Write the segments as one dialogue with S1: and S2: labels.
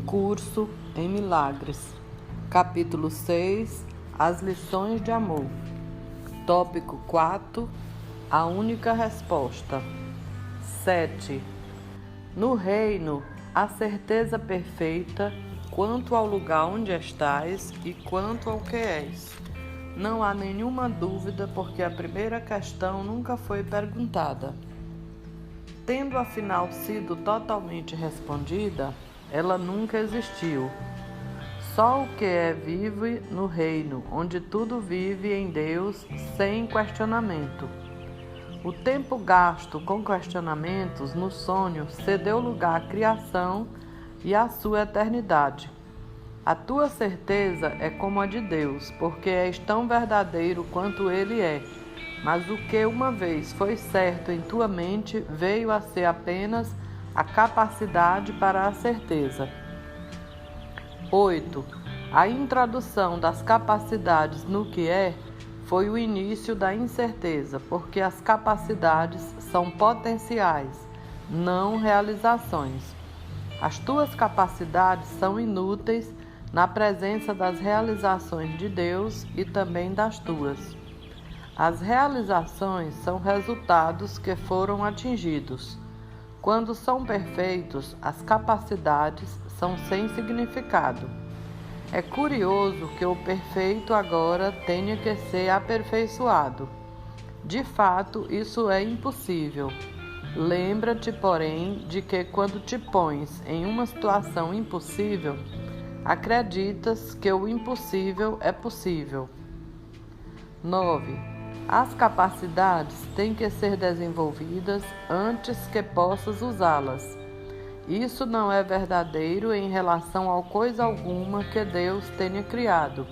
S1: curso em milagres. Capítulo 6. As lições de amor. Tópico 4. A única resposta. 7. No reino, a certeza perfeita quanto ao lugar onde estás e quanto ao que és. Não há nenhuma dúvida, porque a primeira questão nunca foi perguntada. Tendo afinal sido totalmente respondida, ela nunca existiu. Só o que é vive no reino, onde tudo vive em Deus sem questionamento. O tempo gasto com questionamentos no sonho cedeu lugar à criação e à sua eternidade. A tua certeza é como a de Deus, porque és tão verdadeiro quanto Ele é. Mas o que uma vez foi certo em tua mente veio a ser apenas a capacidade para a certeza. 8. A introdução das capacidades no que é foi o início da incerteza, porque as capacidades são potenciais, não realizações. As tuas capacidades são inúteis na presença das realizações de Deus e também das tuas. As realizações são resultados que foram atingidos. Quando são perfeitos, as capacidades são sem significado. É curioso que o perfeito agora tenha que ser aperfeiçoado. De fato, isso é impossível. Lembra-te, porém, de que quando te pões em uma situação impossível, acreditas que o impossível é possível. 9. As capacidades têm que ser desenvolvidas antes que possas usá-las. Isso não é verdadeiro em relação a coisa alguma que Deus tenha criado,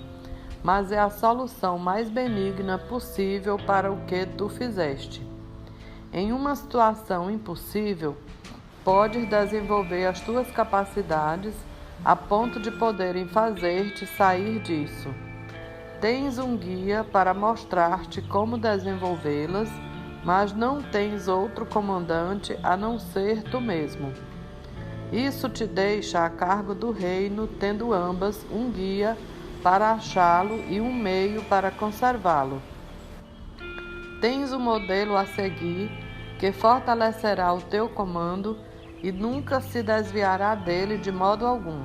S1: mas é a solução mais benigna possível para o que tu fizeste. Em uma situação impossível, podes desenvolver as tuas capacidades a ponto de poderem fazer-te sair disso. Tens um guia para mostrar-te como desenvolvê-las, mas não tens outro comandante a não ser tu mesmo. Isso te deixa a cargo do reino, tendo ambas um guia para achá-lo e um meio para conservá-lo. Tens um modelo a seguir que fortalecerá o teu comando e nunca se desviará dele de modo algum.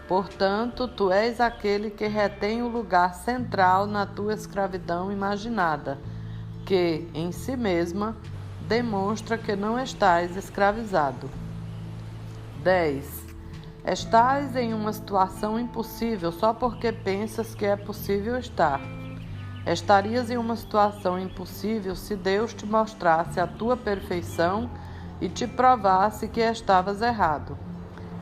S1: Portanto, tu és aquele que retém o lugar central na tua escravidão imaginada, que, em si mesma, demonstra que não estás escravizado. 10. Estás em uma situação impossível só porque pensas que é possível estar. Estarias em uma situação impossível se Deus te mostrasse a tua perfeição e te provasse que estavas errado.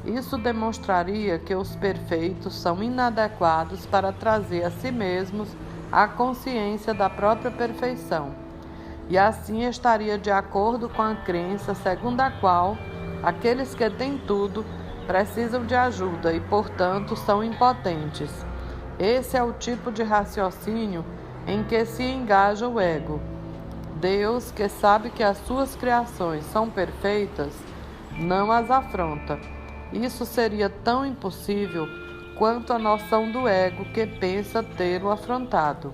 S1: Isso demonstraria que os perfeitos são inadequados para trazer a si mesmos a consciência da própria perfeição, e assim estaria de acordo com a crença segundo a qual aqueles que têm tudo precisam de ajuda e, portanto, são impotentes. Esse é o tipo de raciocínio em que se engaja o ego. Deus, que sabe que as suas criações são perfeitas, não as afronta. Isso seria tão impossível quanto a noção do ego que pensa tê-lo afrontado.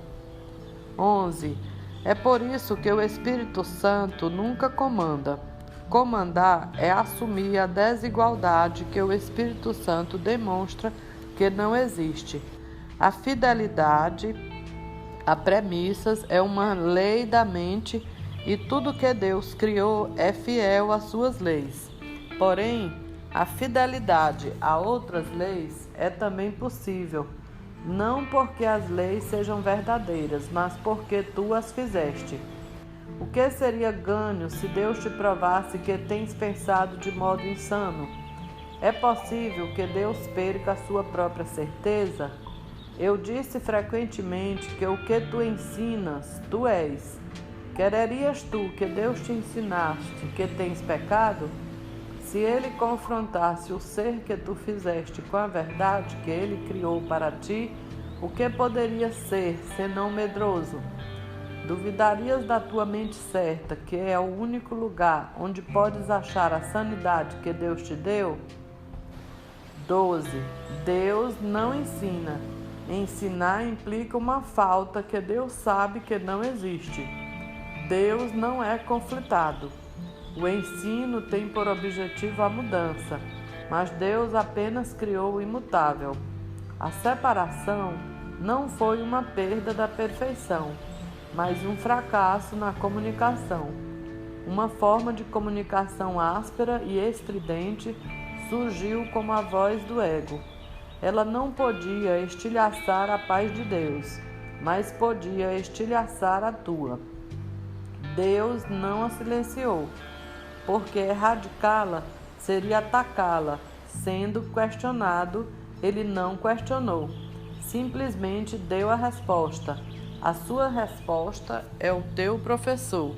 S1: 11. É por isso que o Espírito Santo nunca comanda. Comandar é assumir a desigualdade que o Espírito Santo demonstra que não existe. A fidelidade a premissas é uma lei da mente e tudo que Deus criou é fiel às suas leis. Porém, a fidelidade a outras leis é também possível, não porque as leis sejam verdadeiras, mas porque tu as fizeste. O que seria ganho se Deus te provasse que tens pensado de modo insano? É possível que Deus perca a sua própria certeza? Eu disse frequentemente que o que tu ensinas, tu és. Quererias tu que Deus te ensinaste que tens pecado? Se ele confrontasse o ser que tu fizeste com a verdade que ele criou para ti, o que poderia ser, senão medroso? Duvidarias da tua mente certa, que é o único lugar onde podes achar a sanidade que Deus te deu? 12. Deus não ensina. Ensinar implica uma falta que Deus sabe que não existe. Deus não é conflitado. O ensino tem por objetivo a mudança, mas Deus apenas criou o imutável. A separação não foi uma perda da perfeição, mas um fracasso na comunicação. Uma forma de comunicação áspera e estridente surgiu como a voz do ego. Ela não podia estilhaçar a paz de Deus, mas podia estilhaçar a tua. Deus não a silenciou, porque erradicá-la seria atacá-la. Sendo questionado, ele não questionou, simplesmente deu a resposta. A sua resposta é o teu professor.